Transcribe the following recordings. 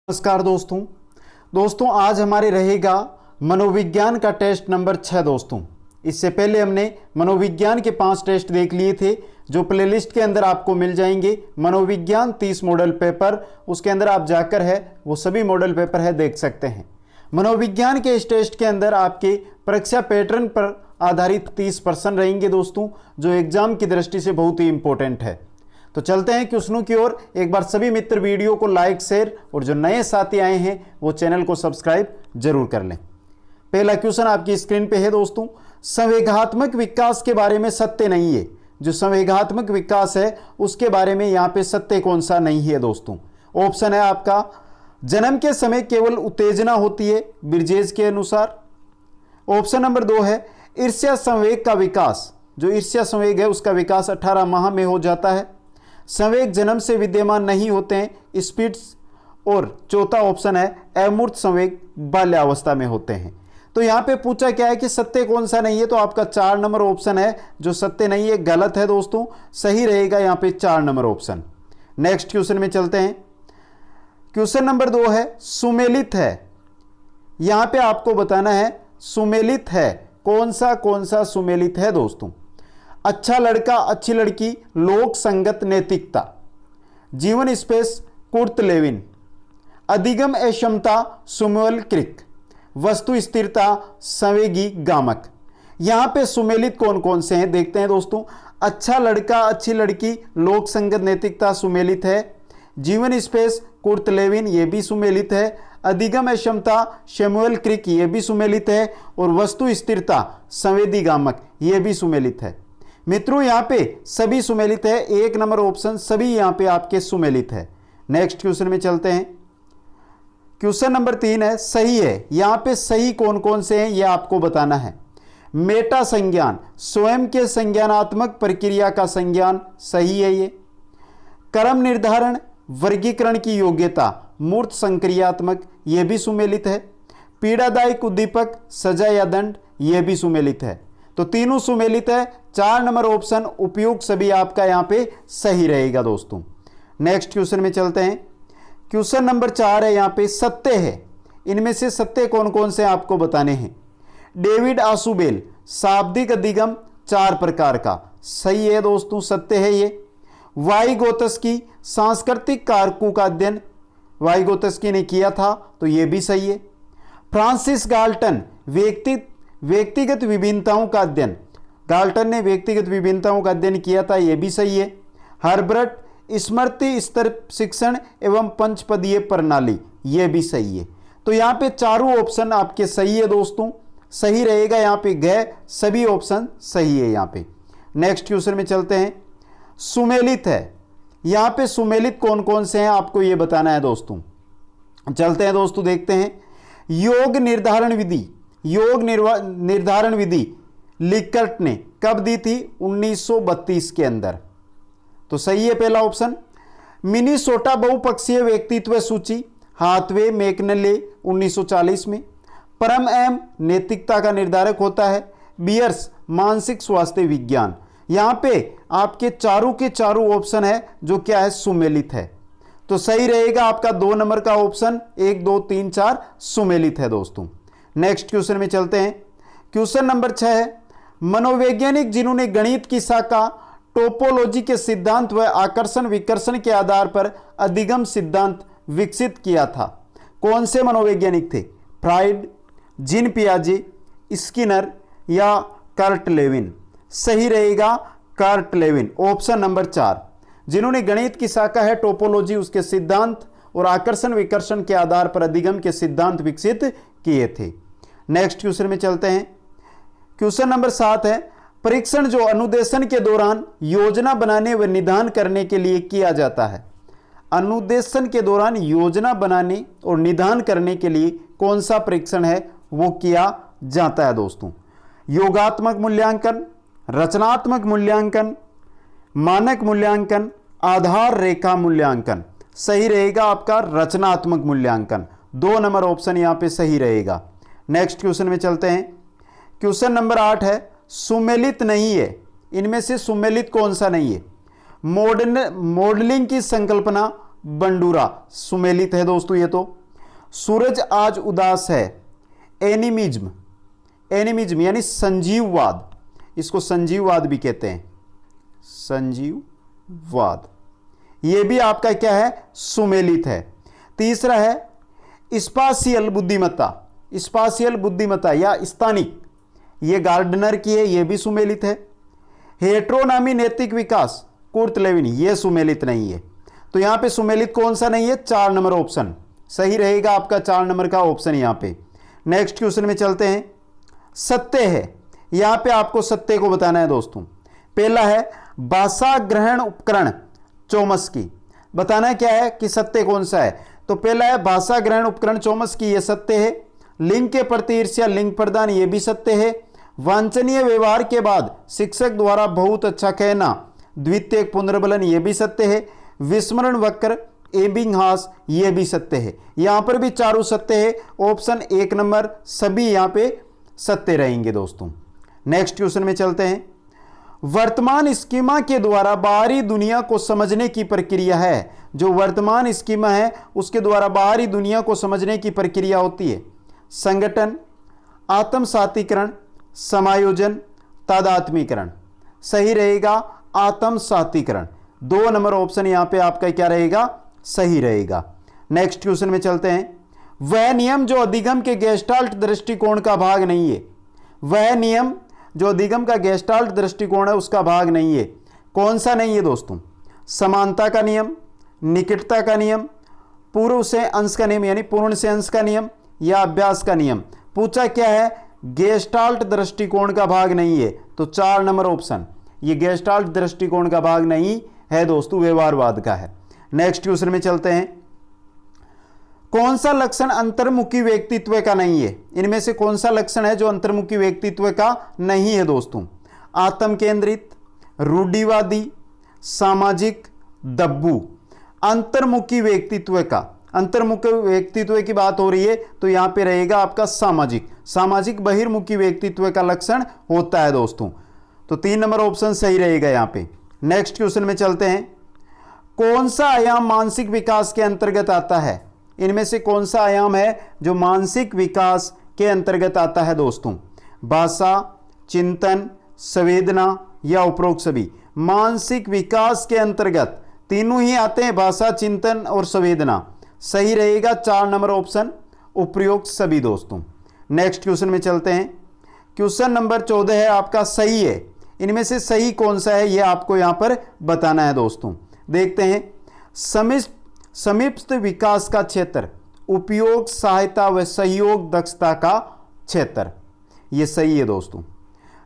नमस्कार दोस्तों आज हमारे रहेगा मनोविज्ञान का टेस्ट नंबर 6 दोस्तों। इससे पहले हमने मनोविज्ञान के 5 टेस्ट देख लिए थे जो प्लेलिस्ट के अंदर आपको मिल जाएंगे। मनोविज्ञान 30 मॉडल पेपर, उसके अंदर आप जाकर है वो सभी मॉडल पेपर है देख सकते हैं। मनोविज्ञान के इस टेस्ट के अंदर आपके परीक्षा पैटर्न पर आधारित 30 प्रश्न रहेंगे दोस्तों, जो एग्जाम की दृष्टि से बहुत ही इंपॉर्टेंट है। तो चलते हैं क्वेश्चनों की ओर। एक बार सभी मित्र वीडियो को लाइक शेयर और जो नए साथी आए हैं वो चैनल को सब्सक्राइब जरूर कर लें। पहला क्वेश्चन आपकी स्क्रीन पे है दोस्तों, संवेगात्मक विकास के बारे में सत्य नहीं है। जो संवेगात्मक विकास है उसके बारे में यहाँ पे सत्य कौन सा नहीं है दोस्तों। ऑप्शन है आपका, जन्म के समय केवल उत्तेजना होती है ब्रिजेश के अनुसार। ऑप्शन नंबर 2 है, ईर्ष्या संवेग का विकास, जो ईर्ष्या संवेग है उसका विकास 18 माह में हो जाता है। संवेग जन्म से विद्यमान नहीं होते हैं स्पीड्स। और चौथा ऑप्शन है, अमूर्त संवेग बाल्यावस्था में होते हैं। तो यहाँ पे पूछा क्या है कि सत्य कौन सा नहीं है, तो आपका 4 नंबर ऑप्शन है जो सत्य नहीं है, गलत है दोस्तों। सही रहेगा यहाँ पे 4 नंबर ऑप्शन। नेक्स्ट क्वेश्चन में चलते हैं। क्वेश्चन नंबर 2 है, सुमेलित है। यहाँ पे आपको बताना है सुमेलित है, कौन सा सुमेलित है दोस्तों। अच्छा लड़का अच्छी लड़की, लोक संगत नैतिकता, जीवन स्पेस कुर्ट लेविन, अधिगम अक्षमता सुमेल क्रिक, वस्तु स्थिरता संवेगी गामक। यहां पे सुमेलित कौन कौन से हैं देखते हैं दोस्तों। अच्छा लड़का अच्छी लड़की, लोक संगत नैतिकता सुमेलित है। जीवन स्पेस कुर्ट लेविन ये भी सुमेलित है। अधिगम अक्षमता शैमुअल क्रिक ये भी सुमेलित है। और वस्तु स्थिरता संवेदी गामक ये भी सुमेलित है। मित्रों यहाँ पे सभी सुमेलित है, 1 नंबर ऑप्शन सभी यहाँ पे आपके सुमेलित है। नेक्स्ट क्वेश्चन में चलते हैं। क्वेश्चन नंबर 3 है, सही है। यहाँ पे सही कौन कौन से हैं ये आपको बताना है। मेटा संज्ञान, स्वयं के संज्ञानात्मक प्रक्रिया का संज्ञान, सही है ये। क्रम निर्धारण वर्गीकरण की योग्यता मूर्त संक्रियात्मक ये भी सुमेलित है। पीड़ादायक उद्दीपक सजा या दंड ये भी सुमेलित है। तो तीनों सुमेलित है। 4 नंबर ऑप्शन उपयुक्त सभी आपका यहाँ पे सही रहेगा दोस्तों। नेक्स्ट क्वेश्चन में चलते हैं। क्वेश्चन नंबर 4 है, यहाँ पे सत्य है। इनमें से सत्य कौन कौन से आपको बताने हैं। डेविड आसुबेल, शाब्दिक अधिगम 4 प्रकार का, सही है दोस्तों, सत्य है ये। वाइगोत्स्की, सांस्कृतिक कारकों का अध्ययन वाइगोत्स्की ने किया था, तो ये भी सही है। फ्रांसिस गाल्टन, व्यक्तिगत विभिन्नताओं का अध्ययन, गाल्टन ने व्यक्तिगत विभिन्नताओं का अध्ययन किया था, यह भी सही है। हर्बर्ट, स्मृति स्तर शिक्षण एवं पंचपदीय प्रणाली, यह भी सही है। तो यहाँ पे चारों ऑप्शन आपके सही है दोस्तों, सही रहेगा यहाँ पे गए सभी ऑप्शन सही है यहाँ पे। नेक्स्ट क्वेश्चन में चलते हैं। सुमेलित है, यहाँ पे सुमेलित कौन कौन से हैं आपको ये बताना है दोस्तों। चलते हैं दोस्तों, देखते हैं। योग निर्धारण विधि लिकर्ट ने कब दी थी, 1932 के अंदर, तो सही है पहला ऑप्शन। मिनीसोटा बहुपक्षीय व्यक्तित्व सूची हाथवे मैकनले 1940 में। परम एम नैतिकता का निर्धारक होता है। बियर्स मानसिक स्वास्थ्य विज्ञान। यहां पे आपके चारों के चारों ऑप्शन है जो क्या है, सुमेलित है। तो सही रहेगा आपका 2 नंबर का ऑप्शन, 1 2 3 4 सुमेलित है दोस्तों। नेक्स्ट क्वेश्चन में चलते हैं। क्वेश्चन नंबर 6 है, मनोवैज्ञानिक जिन्होंने गणित की शाखा टोपोलॉजी के सिद्धांत व आकर्षण विकर्षण के आधार पर अधिगम सिद्धांत विकसित किया था, कौन से मनोवैज्ञानिक थे। फ्राइड, जीन पियाजे, स्किनर या कर्ट लेविन। सही रहेगा कर्ट लेविन, ऑप्शन नंबर 4। जिन्होंने गणित की शाखा है टोपोलॉजी, उसके सिद्धांत और आकर्षण विकर्षण के आधार पर अधिगम के सिद्धांत विकसित किए थे। नेक्स्ट क्वेश्चन में चलते हैं। क्वेश्चन नंबर 7 है, परीक्षण जो अनुदेशन के दौरान योजना बनाने व निदान करने के लिए किया जाता है। अनुदेशन के दौरान योजना बनाने और निदान करने के लिए कौन सा परीक्षण है वो किया जाता है दोस्तों। योगात्मक मूल्यांकन, रचनात्मक मूल्यांकन, मानक मूल्यांकन, आधार रेखा मूल्यांकन। सही रहेगा आपका रचनात्मक मूल्यांकन, 2 नंबर ऑप्शन यहां पे सही रहेगा। नेक्स्ट क्वेश्चन में चलते हैं। क्वेश्चन नंबर 8 है, सुमेलित नहीं है। इनमें से सुमेलित कौन सा नहीं है। मॉडलिंग की संकल्पना बंडूरा, सुमेलित है दोस्तों ये तो। सूरज आज उदास है, एनिमिज्म, एनिमिज्म यानी संजीववाद, इसको संजीववाद भी कहते हैं, संजीववाद, ये भी आपका क्या है, सुमेलित है। तीसरा है स्पाशियल बुद्धिमत्ता, स्पाशियल बुद्धिमत्ता या स्थानिक, ये गार्डनर की है, ये भी सुमेलित है। हेट्रोनॉमी नैतिक विकास, कुर्ट लेविन, ये सुमेलित नहीं है। तो यहां पे सुमेलित कौन सा नहीं है, 4 नंबर ऑप्शन सही रहेगा आपका, 4 नंबर का ऑप्शन यहां पे। नेक्स्ट क्वेश्चन में चलते हैं। सत्य है, यहां पे आपको सत्य को बताना है दोस्तों। पहला है भाषा ग्रहण उपकरण चॉम्स्की, बताना क्या है कि सत्य कौन सा है। तो पहला है भाषा ग्रहण उपकरण चॉम्स्की, ये सत्य है। लिंग के प्रति ईर्ष्या, लिंग प्रदान, ये भी सत्य है। वांछनीय व्यवहार के बाद शिक्षक द्वारा बहुत अच्छा कहना, द्वितीय पुनर्बलन, ये भी सत्य है। विस्मरण वक्र, एबिंगहास, ये भी सत्य है। यहां पर भी चारों सत्य है, ऑप्शन 1 नंबर सभी यहां पे सत्य रहेंगे दोस्तों। नेक्स्ट क्वेश्चन में चलते हैं। वर्तमान स्कीमा के द्वारा बाहरी दुनिया को समझने की प्रक्रिया है, जो वर्तमान स्कीमा है उसके द्वारा बाहरी दुनिया को समझने की प्रक्रिया होती है संगठन, आत्मसातीकरण, समायोजन, तादात्मीकरण। सही रहेगा आत्मसातीकरण, 2 नंबर ऑप्शन यहां पे आपका क्या रहेगा, सही रहेगा। नेक्स्ट क्वेश्चन में चलते हैं। वह नियम जो अधिगम के गेस्टाल्ट दृष्टिकोण का भाग नहीं है, वह नियम जो अधिगम का गेस्टाल्ट दृष्टिकोण है उसका भाग नहीं है, कौन सा नहीं है दोस्तों। समानता का नियम, निकटता का नियम, पूर्व से अंश का नियम यानी पूर्ण से अंश का नियम, या अभ्यास का नियम। पूछा क्या है, गेस्टाल्ट दृष्टिकोण का भाग नहीं है, तो 4 नंबर ऑप्शन ये गेस्टाल्ट दृष्टिकोण का भाग नहीं है दोस्तों, व्यवहारवाद का है। नेक्स्ट क्वेश्चन में चलते हैं। कौन सा लक्षण अंतर्मुखी व्यक्तित्व का नहीं है, इनमें से कौन सा लक्षण है जो अंतर्मुखी व्यक्तित्व का नहीं है दोस्तों। आत्म केंद्रित, रूढ़िवादी, सामाजिक, दब्बू। अंतर्मुखी व्यक्तित्व का, अंतर्मुखी व्यक्तित्व की बात हो रही है तो यहां पे रहेगा आपका सामाजिक, सामाजिक बहिर्मुखी व्यक्तित्व का लक्षण होता है दोस्तों। तो 3 नंबर ऑप्शन सही रहेगा यहां पे। नेक्स्ट क्वेश्चन में चलते हैं। कौन सा आयाम मानसिक विकास के अंतर्गत आता है, इनमें से कौन सा आयाम है जो मानसिक विकास के अंतर्गत आता है दोस्तों। भाषा, चिंतन, संवेदना या उपरोक्त सभी। मानसिक विकास के अंतर्गत तीनों ही आते हैं, भाषा, चिंतन और संवेदना। सही रहेगा 4 नंबर ऑप्शन उपरोक्त सभी दोस्तों। नेक्स्ट क्वेश्चन में चलते हैं। क्वेश्चन नंबर 14 है आपका सही है, इनमें से सही कौन सा है यह आपको यहां पर बताना है दोस्तों। देखते हैं। समीप्त विकास का क्षेत्र, उपयोग, सहायता व सहयोग दक्षता का क्षेत्र, यह सही है दोस्तों।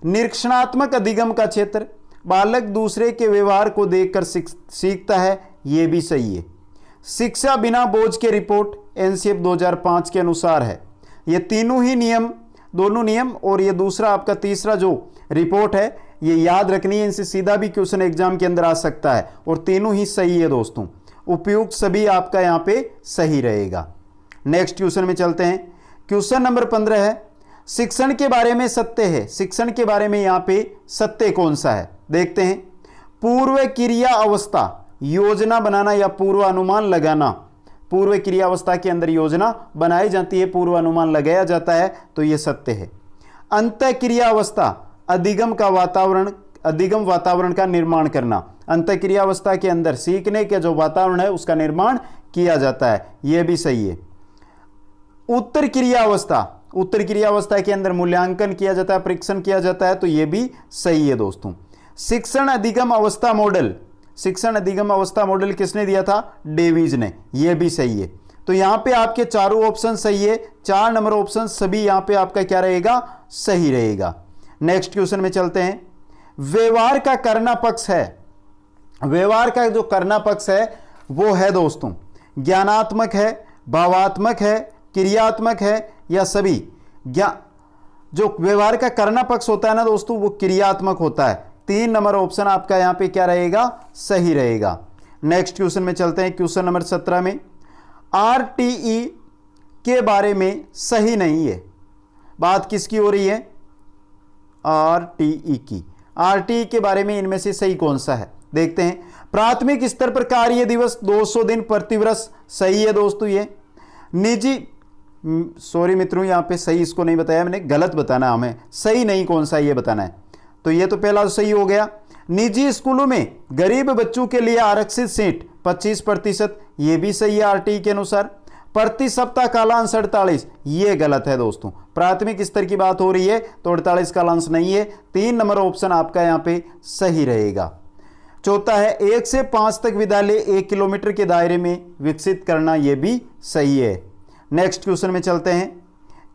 निरीक्षणात्मक अधिगम का क्षेत्र, बालक दूसरे के व्यवहार को देखकर सीखता है, यह भी सही है। शिक्षा बिना बोझ के रिपोर्ट एनसीएफ 2005 के अनुसार है। ये तीनों ही नियम, दोनों नियम और ये दूसरा आपका तीसरा जो रिपोर्ट है ये याद रखनी है, इनसे सीधा भी क्वेश्चन एग्जाम के अंदर आ सकता है और तीनों ही सही है दोस्तों। उपयुक्त सभी आपका यहां पे सही रहेगा। नेक्स्ट क्वेश्चन में चलते हैं। क्वेश्चन नंबर 15 है। शिक्षण के बारे में सत्य है, शिक्षण के बारे में यहां पे सत्य कौन सा है देखते हैं। पूर्व क्रिया अवस्था, योजना बनाना या पूर्वानुमान लगाना। पूर्व क्रिया अवस्था के अंदर योजना बनाई जाती है, पूर्वानुमान लगाया जाता है, तो यह सत्य है। अंत क्रिया अवस्था, अधिगम वातावरण का निर्माण करना। अंत क्रिया अवस्था के अंदर सीखने के जो वातावरण है उसका निर्माण किया जाता है, यह भी सही है। उत्तर क्रिया अवस्था, उत्तर क्रिया अवस्था के अंदर मूल्यांकन किया जाता है, परीक्षण किया जाता है, तो यह भी सही है दोस्तों। शिक्षण अधिगम अवस्था मॉडल, शिक्षण अधिगम अवस्था मॉडल किसने दिया था, डेविज ने, यह भी सही है। तो यहां पे आपके चारों ऑप्शन सही है, 4 नंबर ऑप्शन सभी यहां पे आपका क्या रहेगा, सही रहेगा। नेक्स्ट क्वेश्चन में चलते हैं। व्यवहार का करना पक्ष है, व्यवहार का जो करना पक्ष है वो है दोस्तों ज्ञानात्मक है, भावात्मक है, क्रियात्मक है या सभी। जो व्यवहार का करना पक्ष होता है ना दोस्तों वो क्रियात्मक होता है। 3 नंबर ऑप्शन आपका यहां पे क्या रहेगा, सही रहेगा। नेक्स्ट क्वेश्चन में चलते हैं। क्वेश्चन नंबर 17 में आरटीई के बारे में सही नहीं है, बात किसकी हो रही है, आरटीई की। आरटीई के बारे में इनमें से सही कौन सा है देखते हैं। प्राथमिक स्तर पर कार्य दिवस 200 दिन प्रतिवर्ष, सही है दोस्तों। ये निजी, सॉरी मित्रों यहाँ पे सही इसको नहीं बताया मैंने, गलत बताना हमें, सही नहीं कौन सा ये बताना है। तो ये तो पहला सही हो गया। निजी स्कूलों में गरीब बच्चों के लिए आरक्षित सीट 25%, ये भी सही है आरटीई के अनुसार। प्रति सप्ताह कालांश 48, ये गलत है दोस्तों। प्राथमिक स्तर की बात हो रही है तो 48 कालांश नहीं है। 3 नंबर ऑप्शन आपका यहाँ पे सही रहेगा। चौथा है 1 से 5 तक विद्यालय 1 किलोमीटर के दायरे में विकसित करना, ये भी सही है। नेक्स्ट क्वेश्चन में चलते हैं।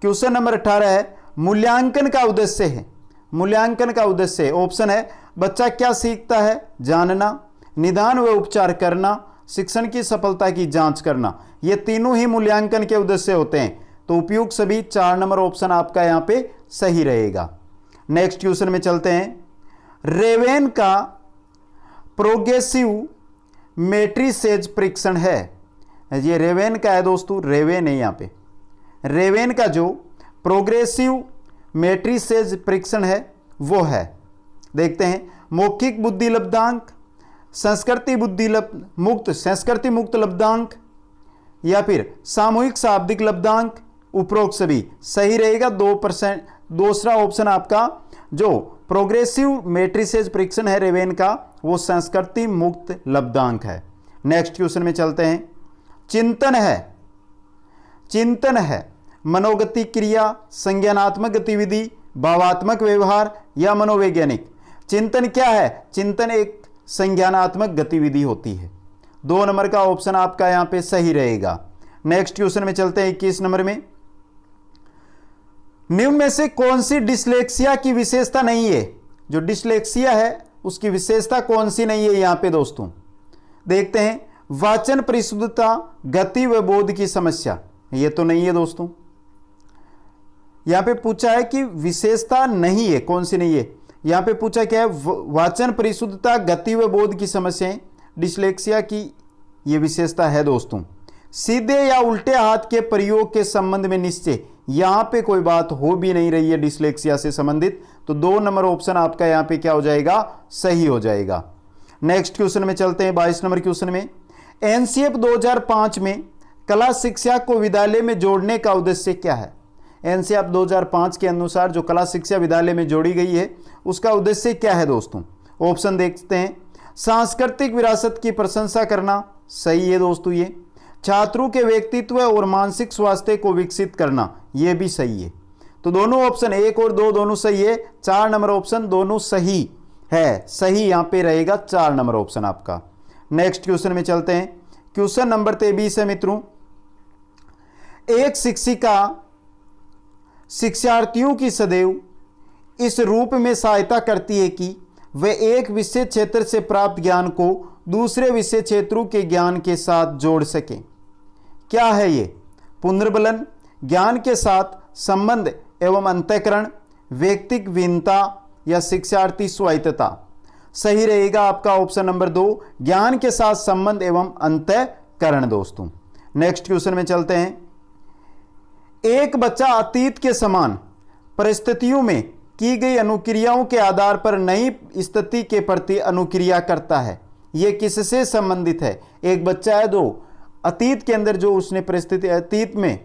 क्वेश्चन नंबर 18 है मूल्यांकन का उद्देश्य है। मूल्यांकन का उद्देश्य ऑप्शन है बच्चा क्या सीखता है, जानना, निदान व उपचार करना, शिक्षण की सफलता की जांच करना। ये तीनों ही मूल्यांकन के उद्देश्य होते हैं। तो उपयुक्त सभी 4 नंबर ऑप्शन आपका यहाँ पे सही रहेगा। नेक्स्ट क्वेश्चन में चलते हैं। रेवेन का प्रोग्रेसिव मैट्रिसेज परीक्षण है। ये रेवेन का है दोस्तों, रेवेन है यहाँ पे। रेवेन का जो प्रोग्रेसिव मैट्रिसेज परीक्षण है वो है, देखते हैं, मौखिक बुद्धि लब्धांक, संस्कृति बुद्धि मुक्त, संस्कृति मुक्त लब्धांक, या फिर सामूहिक शाब्दिक लब्धांक। उपरोक्त सभी सही रहेगा। 2%। दूसरा ऑप्शन आपका जो प्रोग्रेसिव मैट्रिसेज परीक्षण है रेवेन का, वो संस्कृति मुक्त लब्धांक है। नेक्स्ट क्वेश्चन में चलते हैं। चिंतन है, चिंतन है मनोगति क्रिया, संज्ञानात्मक गतिविधि, भावात्मक व्यवहार या मनोवैज्ञानिक। चिंतन क्या है? चिंतन एक संज्ञानात्मक गतिविधि होती है। 2 नंबर का ऑप्शन आपका यहां पे सही रहेगा। नेक्स्ट क्वेश्चन में चलते हैं 21 नंबर में। निम्न में से कौन सी डिस्लेक्सिया की विशेषता नहीं है? जो डिस्लेक्सिया है उसकी विशेषता कौन सी नहीं है यहां पे दोस्तों? देखते हैं। वाचन परिशुद्धता, गति व बोध की समस्या, ये तो नहीं है दोस्तों। यहां पे पूछा है कि विशेषता नहीं है, कौन सी नहीं है? यहां पे पूछा क्या है? वाचन परिशुद्धता, गति व बोध की समस्याएं डिस्लेक्सिया की ये विशेषता है दोस्तों। सीधे या उल्टे हाथ के प्रयोग के संबंध में निश्चय, यहां पे कोई बात हो भी नहीं रही है डिस्लेक्सिया से संबंधित। तो 2 नंबर ऑप्शन आपका यहां पे क्या हो जाएगा? सही हो जाएगा। नेक्स्ट क्वेश्चन में चलते हैं 22 नंबर क्वेश्चन में। एनसीएफ 2005 में कला शिक्षा को विद्यालय में जोड़ने का उद्देश्य क्या है? एनसीएफ 2005 के अनुसार जो कला शिक्षा विद्यालय में जोड़ी गई है उसका उद्देश्य क्या है दोस्तों? ऑप्शन देखते हैं। सांस्कृतिक विरासत की प्रशंसा करना, सही है दोस्तों ये। छात्रों के व्यक्तित्व और मानसिक स्वास्थ्य को विकसित करना, ये भी सही है। तो दोनों ऑप्शन 1 और 2 दोनों सही है। 4 नंबर ऑप्शन दोनों सही है, सही यहां पे रहेगा 4 नंबर ऑप्शन आपका। नेक्स्ट क्वेश्चन में चलते हैं। क्वेश्चन नंबर 23 है मित्रों। एक शिक्षिका शिक्षार्थियों की सदैव इस रूप में सहायता करती है कि वे एक विषय क्षेत्र से प्राप्त ज्ञान को दूसरे विषय क्षेत्रों के ज्ञान के साथ जोड़ सकें। क्या है ये? पुनर्बलन, ज्ञान के साथ संबंध एवं अंतःकरण, व्यक्तिक भिन्नता या शिक्षार्थी स्वायत्तता। सही रहेगा आपका ऑप्शन नंबर 2, ज्ञान के साथ संबंध एवं अंतःकरण दोस्तों। नेक्स्ट क्वेश्चन में चलते हैं। एक बच्चा अतीत के समान परिस्थितियों में की गई अनुक्रियाओं के आधार पर नई स्थिति के प्रति अनुक्रिया करता है। यह किससे संबंधित है? एक बच्चा है जो अतीत के अंदर जो उसने परिस्थिति अतीत में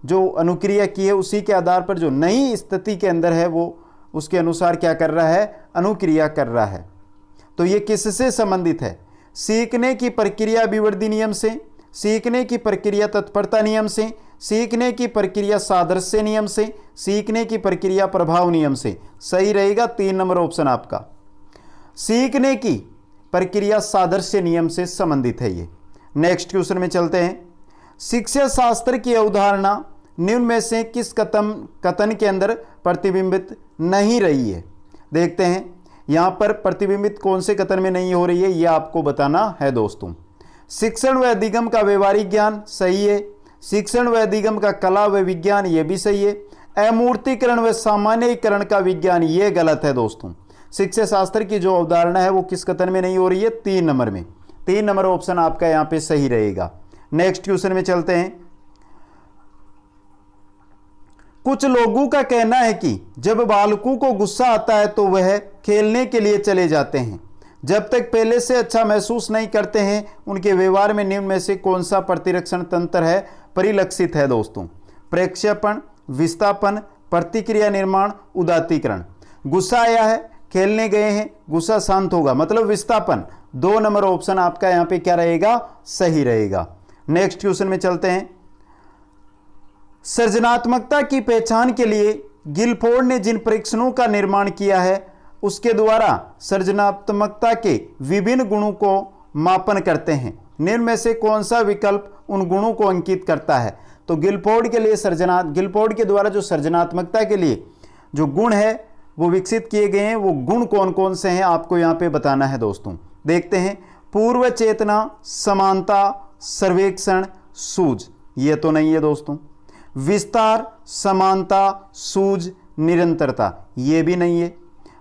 जो अनुक्रिया की है उसी के आधार पर जो नई स्थिति के अंदर है वो उसके अनुसार क्या कर रहा है? अनुक्रिया कर रहा है। तो ये किससे संबंधित है? सीखने की प्रक्रिया विवर्ती नियम से, सीखने की प्रक्रिया तत्परता नियम से, सीखने की प्रक्रिया सादृश्य नियम से, सीखने की प्रक्रिया प्रभाव नियम से। सही रहेगा 3 नंबर ऑप्शन आपका। सीखने की प्रक्रिया सादृश्य नियम से संबंधित है ये। नेक्स्ट क्वेश्चन में चलते हैं। शिक्षा शास्त्र की अवधारणा निम्न में से किस कथन के अंदर प्रतिबिंबित नहीं रही है? देखते हैं यहां पर प्रतिबिंबित कौन से कथन में नहीं हो रही है, यह आपको बताना है दोस्तों। शिक्षण व अधिगम का व्यवहारिक ज्ञान, सही है। शिक्षण व अधिगम का कला व विज्ञान, ये भी सही है। अमूर्तीकरण व सामान्यीकरण का विज्ञान, ये गलत है दोस्तों। शिक्षा शास्त्र की जो अवधारणा है वो किस कथन में नहीं हो रही है? 3 नंबर में। 3 नंबर ऑप्शन आपका यहां पे सही रहेगा। नेक्स्ट क्वेश्चन में चलते हैं। कुछ लोगों का कहना है कि जब बालकों को गुस्सा आता है तो वह खेलने के लिए चले जाते हैं, जब तक पहले से अच्छा महसूस नहीं करते हैं उनके व्यवहार में निम्न में से कौन सा प्रतिरक्षण तंत्र है परिलक्षित है दोस्तों? प्रक्षेपण, विस्थापन, प्रतिक्रिया निर्माण, उदात्तीकरण। गुस्सा आया है, खेलने गए हैं, गुस्सा शांत होगा, मतलब विस्थापन। 2 नंबर ऑप्शन आपका यहां पे क्या रहेगा? सही रहेगा। नेक्स्ट क्वेश्चन में चलते हैं। सृजनात्मकता की पहचान के लिए गिलफोर्ड ने जिन परीक्षणों का निर्माण किया है उसके द्वारा सृजनात्मकता के विभिन्न गुणों को मापन करते हैं। निम्न में से कौन सा विकल्प उन गुणों को अंकित करता है? तो गिलफोर्ड के लिए गिलफोर्ड के द्वारा जो सृजनात्मकता के लिए जो गुण है वो विकसित किए गए हैं, वो गुण कौन कौन से हैं आपको यहाँ पे बताना है दोस्तों। देखते हैं। पूर्व चेतना, समानता, सर्वेक्षण, सूझ, ये तो नहीं है दोस्तों। विस्तार, समानता, सूझ, निरंतरता, ये भी नहीं है।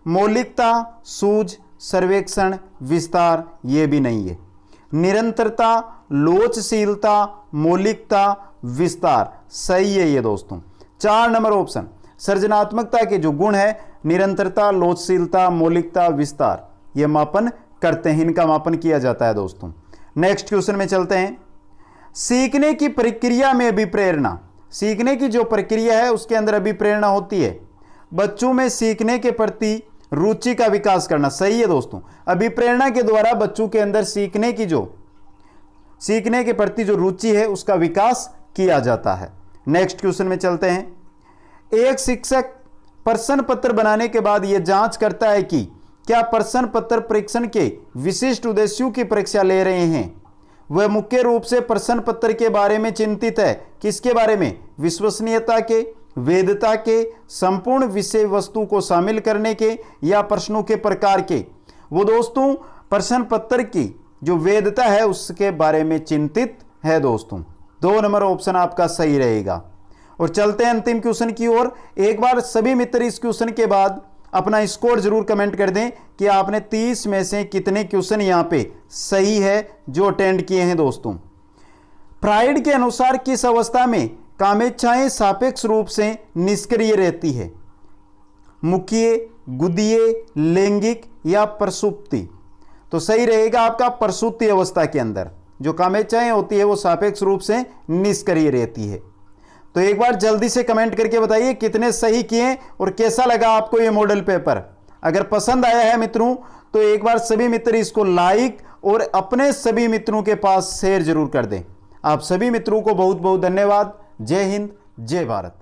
मौलिकता, सूझ, सर्वेक्षण, विस्तार, ये भी नहीं है। निरंतरता, लोचशीलता, मौलिकता, विस्तार, सही है ये दोस्तों। 4 नंबर ऑप्शन सृजनात्मकता के जो गुण है निरंतरता, लोचशीलता, मौलिकता, विस्तार, ये मापन करते हैं, इनका मापन किया जाता है दोस्तों। नेक्स्ट क्वेश्चन में चलते हैं। सीखने की प्रक्रिया में अभिप्रेरणा, सीखने की जो प्रक्रिया है उसके अंदर अभिप्रेरणा होती है। बच्चों में सीखने के प्रति रुचि का विकास करना, सही है दोस्तों। अभिप्रेरणा के द्वारा बच्चों के अंदर सीखने के प्रति जो रुचि है उसका विकास किया जाता है। नेक्स्ट क्वेश्चन में चलते हैं। एक शिक्षक प्रश्न पत्र बनाने के बाद यह जांच करता है कि क्या प्रश्न पत्र परीक्षण के विशिष्ट उद्देश्यों की परीक्षा ले रहे हैं। वह मुख्य रूप से प्रश्न पत्र के बारे में चिंतित है। किसके बारे में? विश्वसनीयता के, वैधता के, संपूर्ण विषय वस्तु को शामिल करने के, या प्रश्नों के प्रकार के। वो दोस्तों प्रश्न पत्र की जो वैधता है उसके बारे में चिंतित है दोस्तों। 2 नंबर ऑप्शन आपका सही रहेगा। और चलते हैं अंतिम क्वेश्चन की ओर। एक बार सभी मित्र इस क्वेश्चन के बाद अपना स्कोर जरूर कमेंट कर दें कि आपने 30 में से कितने क्वेश्चन यहां पे सही है जो अटेंड किए हैं दोस्तों। फ्राइड के अनुसार किस अवस्था में कामेच्छाएं सापेक्ष रूप से निष्क्रिय रहती है? मुखीय, गुदीय, लैंगिक, या प्रसुप्ति? तो सही रहेगा आपका प्रसूति अवस्था के अंदर जो कामेच्छाएं होती है वो सापेक्ष रूप से निष्क्रिय रहती है। तो एक बार जल्दी से कमेंट करके बताइए कितने सही किए और कैसा लगा आपको ये मॉडल पेपर। अगर पसंद आया है मित्रों तो एक बार सभी मित्र इसको लाइक और अपने सभी मित्रों के पास शेयर जरूर कर दें। आप सभी मित्रों को बहुत बहुत धन्यवाद। जय हिंद, जय भारत।